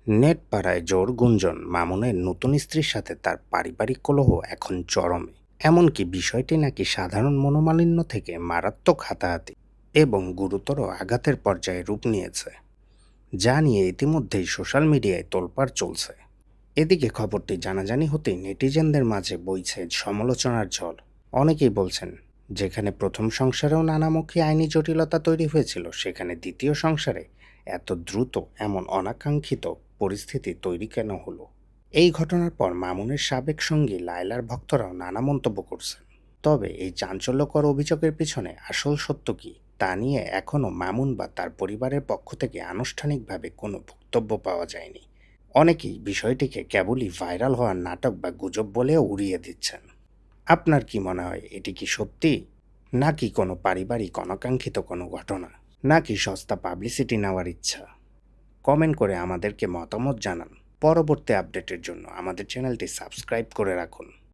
Net পাড়ায় জোর গুঞ্জন, মামুনের নতুন স্ত্রীর সাথে তার পারিবারিক কলহ এখন চরমে। এমনকি বিষয়টি নাকি সাধারণ মনোমালিন্য থেকে মারাত্মক হাতাহাতি এবং গুরুতর আঘাতের পর্যায়ে রূপ নিয়েছে, যা নিয়ে ইতিমধ্যেই সোশ্যাল মিডিয়ায় তোলপাড় চলছে। এদিকে খবরটি জানাজানি হতেই নেটিজেনদের মাঝে বইছে সমালোচনার ঝড়। অনেকেই বলছেন, যেখানে প্রথম সংসারেও নানামুখী আইনি জটিলতা তৈরি হয়েছিল, সেখানে দ্বিতীয় সংসারে এত দ্রুত এমন অনাকাঙ্ক্ষিত পরিস্থিতি তৈরি কেন হলো? এই ঘটনার পর মামুনের সাবেক সঙ্গী লায়লার ভক্তরাও নানা মন্তব্য করছেন। তবে এই চাঞ্চল্যকর অভিযোগের পিছনে আসল সত্য কী, তা নিয়ে এখনও মামুন বা তার পরিবারের পক্ষ থেকে আনুষ্ঠানিকভাবে কোনো বক্তব্য পাওয়া যায়নি। অনেকেই বিষয়টিকে কেবলই ভাইরাল হওয়ার নাটক বা গুজব বলেও উড়িয়ে দিচ্ছেন। আপনার কি মনে হয়, এটি কি সত্যি, নাকি কোনো পারিবারিক অনাকাঙ্ক্ষিত কোনো ঘটনা, নাকি সস্তা পাবলিসিটি নেওয়ার ইচ্ছা? কমেন্ট করে আমাদেরকে মতামত জানান। পরবর্তী আপডেটের জন্য আমাদের চ্যানেলটি সাবস্ক্রাইব করে রাখুন।